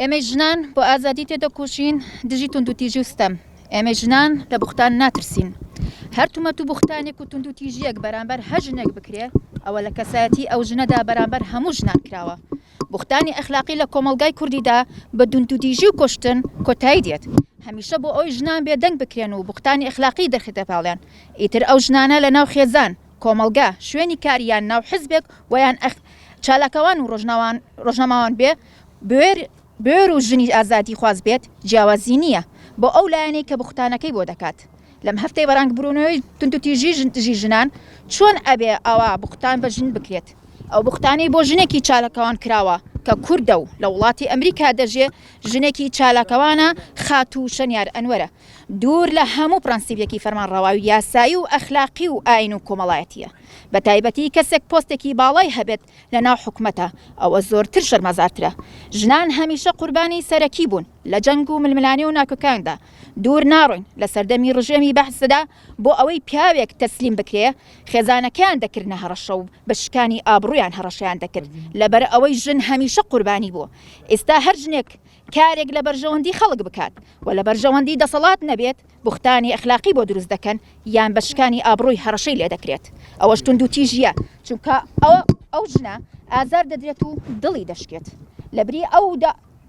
ئێمە ژنان بۆ ئازادی تێدەکۆشین دژی توندوتیژی وستەم ئێمە ژنان لە بوختان ناترسین هەر تومەت و بوختانێک و توندوتیژیەک بەرامبەر هەر ژنێک بکرێ ئەوە لە کەسایەتی ئەو ژنەدا بەرامبەر هەموو ژنان کراوە بوختانی ئەخلاقی لە کۆمەلگای کوردیدا بە توندوتیژی و کوشتن کۆتایی دێت هەمیشە بۆ ئەوی ژنان بێدەنگ بکرێن و بوختانی ئەخلاقی دەرخێتە پاڵیان ئیتر ئەو ژنانە لە ناو خێزان کۆمەلگا شوێنی کاریان ناو حزبێک ویان چالاکەوان و ڕۆژنامەوان بێ بێر و ژنی ئازادی خواز بێت جیاوازی نییە بۆ ئەو لایەنەی کە بوختانەکەی بۆ دەکات لەم هەفتەی بەڕنگ بڕونەوەی توندوتیژی ژنان چۆن ئەبێ ئەوە بوختان بە ژن بکرێت ئەو بوختانی بۆ ژنێکی چالاکەوان کراوە کە کووردە و لە وڵاتی ئەمریکا دەژێ ژنێکی چالاکەوانە خات و شەنیار ئەنوەرە دوور لە هەموو پرەنسیپێکی فەرمانڕەواوی یاسایی و ئەخلاقی و ئاین و کۆمەڵایەتیە بە تایبەتی کەسێک پۆستێکی باڵای هەبێت لە ناو حکومەتە ئەوە زۆرتر شەرمەزارترە ژنان هەمیشە قوربانی سەرەکی بوون لە جەنگ و ململانی و ناکۆکاندا دوور ناڕۆین لە سەردەمی ڕژێمی بەحسدا بۆ ئەوەی پیاوێک تەسلیم بکرێ خێزانەکەیان دەکردنە هەڕەشە و بە شکانی ئابڕویان هەڕەشیان دەکرد لەبەر ئەوەی ژن هەمیشە قوربانی بووە ئێستا هەر ژنێک کارێک لە بەرژەوەندی خەڵک بکات و لە بەرژەوەندی دەسەڵات نەبێت بوختانی ئەخلاقی بۆ دروست دەکەن یان بە شکانی ئابڕووی هەڕەشەی لێ دەکرێت ئەوەش توندوتیژیە چونکە ئەو ژنە ئازار دەدرێت و دڵی دەشکێت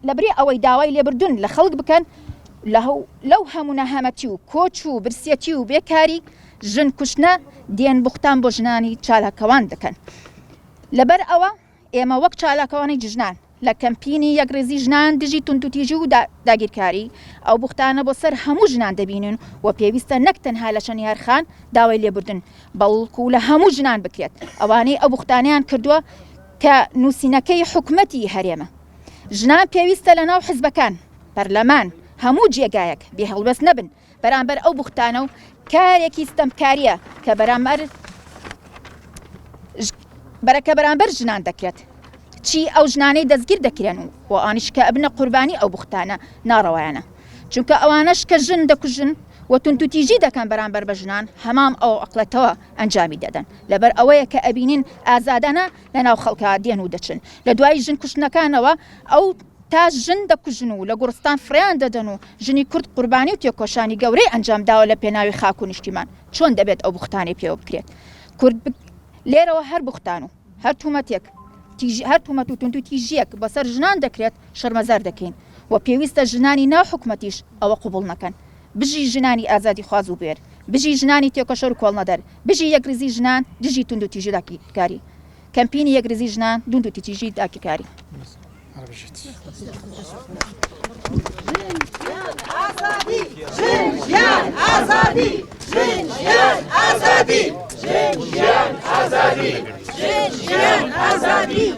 لەبری ئەوەی داوای لێبردون لە خەڵک بکەن لەو هەموو نەهامەتی و کۆچ و برسێتی و بێکاری ژن کوشتنە دێن بوختان بۆ ژنانی چالاکەوان دەکەن لەبەر ئەوە ئێمە وەک چالاکەوانی جژنان لە کەمپینی یەکڕێزی ژنان دژی توندوتیژی و داگیرکاری ئەو بوختانە بۆ سەر هەموو ژنان دەبینن و پێویستە نەک تەنها لە شەنیارخان داوای لێبوردن بەڵکو لە هەموو ژنان بکرێت ئەوانەی ئەو بوختانیان کردووە کە نووسینەکەی حکومەتی هەرێمە ژنان پێویستە لە ناو حزبەکان پەرلەمان هەموو جێگایەک بێ هەڵبەست نەبن بەرامبەر ئەو بوختانە و کارێکی ستەمکاریە کە بەرامبەر ژنان دەکرێت چی ئەو ژنانەی دەستگیر دەکرێن و ئانیشکە ئەبنە قوربانی ئەو بوختانە ناڕەوایانە چونکە ئەوانەش کە ژن دەکوژن و توندوتیژی دەکەن بەرامبەر بە ژنان هەمام ئەو عقلەتەوە ئەنجامی دەدەن لەبەر ئەوەیە کە ئەبینین ئازادانە لە ناو خەڵکا دێن و دەچن لە دوای ژن کوشتنەکانەوە ئەو تا ژن دەکوژن و لە گوڕستان فریان دەدەن و ژنی کورد قوربانی و تێکۆشانی گەورەی ئەنجام داوە لە پێناوی خاک و نیشتیمان چۆن دەبێت ئەو بوختانی پێوە بکرێت کورد لێرەوە هەر بوختان و هەر تومەتێک هەر تومەت و توندوتیژیەک بەسەر ژنان دەکرێت شەرمەزار دەکەین و پێویستە ژنانی ناو حکومەتیش ئەوە قوبوڵ نەکەن بژی ژنانی ئازادی خواز و بێر بژی ژنانی تێکۆشەر و کۆڵنەدەر بژی یەکریزی ژنان دژی توندوتیژی داگیرکاری کەمپینی یەکریزی ژنان توندوتیژی داگیرکاری Azadi!